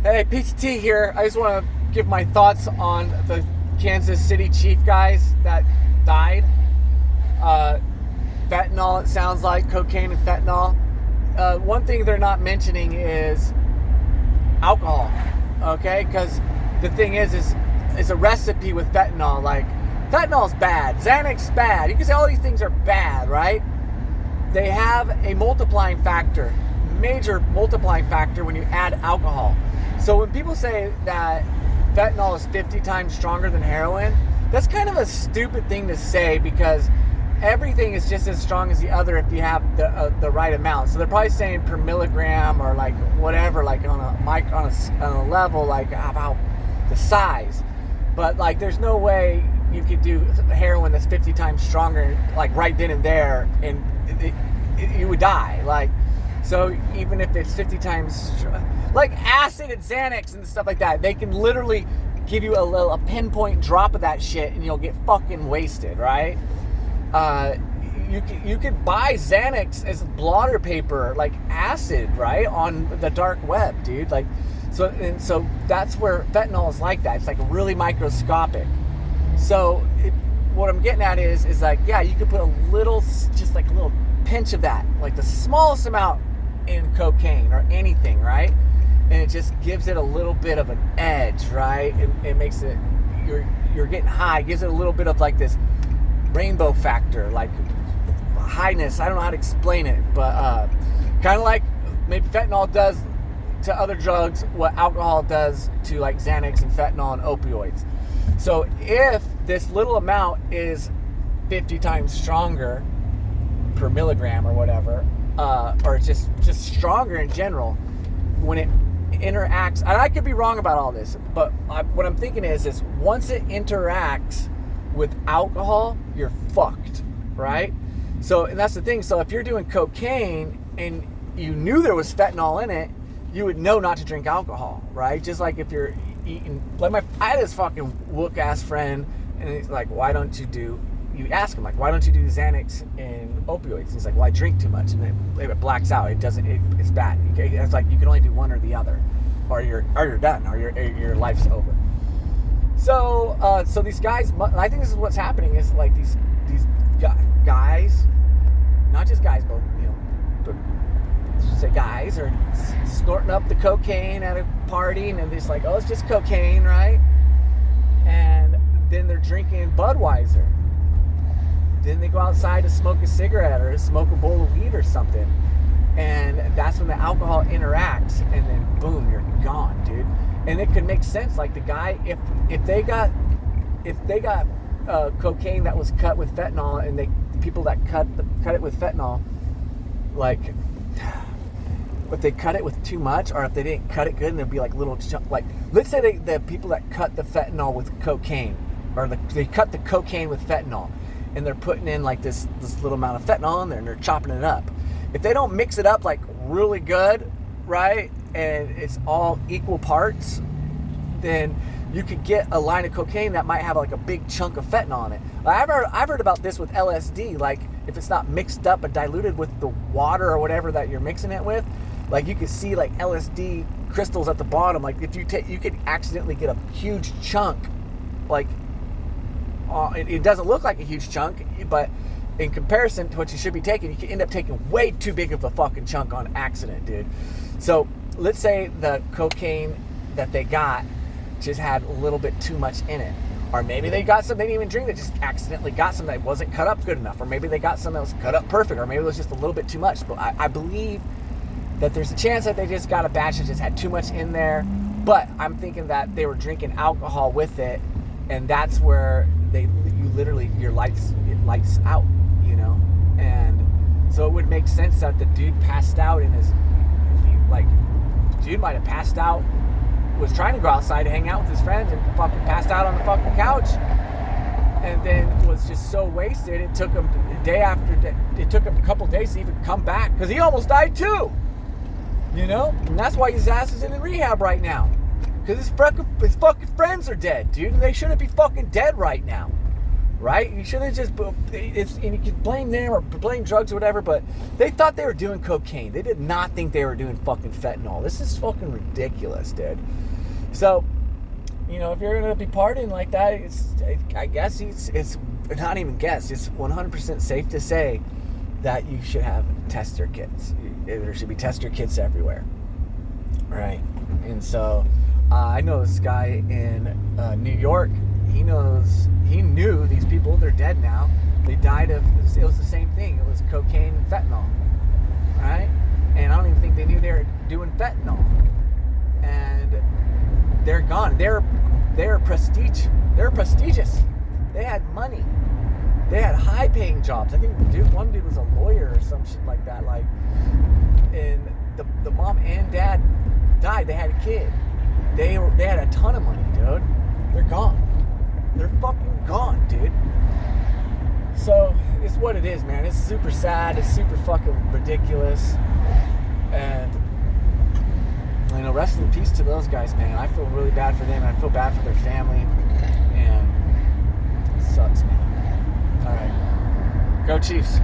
Hey, PTT here. I just want to give my thoughts on the Kansas City Chief guys that died. Fentanyl, it sounds like, cocaine and fentanyl. One thing they're not mentioning is alcohol, okay? Because the thing is a recipe with fentanyl. Like, fentanyl's bad, Xanax bad. You can say all these things are bad, right? They have a multiplying factor, major multiplying factor when you add alcohol. So when people say that fentanyl is 50 times stronger than heroin, that's kind of a stupid thing to say because everything is just as strong as the other if you have the right amount. So they're probably saying per milligram or like whatever, like on a level, like about the size. But like there's no way you could do heroin that's 50 times stronger like right then and there and you would die. Like, so even if it's 50 times, like acid and Xanax and stuff like that, they can literally give you a pinpoint drop of that shit and you'll get fucking wasted, right? You could buy Xanax as blotter paper, like acid, right, on the dark web, dude. Like, so that's where fentanyl is like that. It's like really microscopic. So what I'm getting at is like, yeah, you could put a little, just like a little pinch of that, like the smallest amount in cocaine or anything, right? And it just gives it a little bit of an edge, right? It makes it, you're getting high, gives it a little bit of like this rainbow factor, like highness. I don't know how to explain it, but kind of like maybe fentanyl does to other drugs what alcohol does to like Xanax and fentanyl and opioids. So if this little amount is 50 times stronger per milligram or whatever, or just stronger in general, when it interacts, and I could be wrong about all this, but what I'm thinking is once it interacts with alcohol, you're fucked, right? So, and that's the thing. So if you're doing cocaine and you knew there was fentanyl in it, you would know not to drink alcohol, right? Just like if you're eating, like I had this fucking wook ass friend, and he's like, why don't you do? You ask him like, why don't you do Xanax and opioids? He's like, well, I drink too much, and it blacks out. It doesn't. It's bad. It's like you can only do one or the other, or you're done, or your life's over. So these guys, I think this is what's happening is like these guys, not just guys, but but I should say guys are snorting up the cocaine at a party, and then they're just like, oh, it's just cocaine, right? And then they're drinking Budweiser. Then they go outside to smoke a cigarette or smoke a bowl of weed or something. And that's when the alcohol interacts, and then boom, you're gone, dude. And it could make sense. Like the guy, if they got cocaine that was cut with fentanyl, and the people that cut it with fentanyl, like if they cut it with too much, or if they didn't cut it good, and there'd be like little like, let's say the people that cut the fentanyl with cocaine, or they cut the cocaine with fentanyl, and they're putting in like this little amount of fentanyl in there, and they're chopping it up. If they don't mix it up like really good, right, and it's all equal parts, then you could get a line of cocaine that might have like a big chunk of fentanyl in it. I've heard about this with LSD. Like if it's not mixed up but diluted with the water or whatever that you're mixing it with, like you could see like LSD crystals at the bottom. Like if you could accidentally get a huge chunk, like it doesn't look like a huge chunk, but in comparison to what you should be taking, you can end up taking way too big of a fucking chunk on accident, dude. So let's say the cocaine that they got just had a little bit too much in it. Or maybe they got some they didn't even drink, they just accidentally got some that wasn't cut up good enough. Or maybe they got some that was cut up perfect, or maybe it was just a little bit too much. But I believe that there's a chance that they just got a batch that just had too much in there. But I'm thinking that they were drinking alcohol with it, and that's where your lights out, and so it would make sense that the dude passed out in his, dude might have passed out, was trying to go outside to hang out with his friends, and fucking passed out on the fucking couch, and then was just so wasted it took him it took him a couple days to even come back, because he almost died too, and that's why his ass is in rehab right now. Because his fucking friends are dead, dude, and they shouldn't be fucking dead right now. right? You shouldn't just, and you can blame them or blame drugs or whatever, but they thought they were doing cocaine. They did not think they were doing fucking fentanyl. This is fucking ridiculous, dude. So, you know, if you're going to be partying like that, I guess it's not even guess, it's 100% safe to say that you should have tester kits. There should be tester kits everywhere, right? And so, I know this guy in New York. He knew these people. They're dead now. They died of. It was the same thing. It was cocaine and fentanyl, right? And I don't even think they knew they were doing fentanyl. And they're gone. They're prestige. They're prestigious. They had money. They had high-paying jobs. I think one dude was a lawyer or some shit like that. Like, and the mom and dad died. They had a kid. They had a ton of money, dude. They're gone. They're fucking gone, dude. So it's what it is, man. It's super sad. It's super fucking ridiculous. And you know, rest in peace to those guys, man. I feel really bad for them, and I feel bad for their family. And it sucks, man. All right, go Chiefs.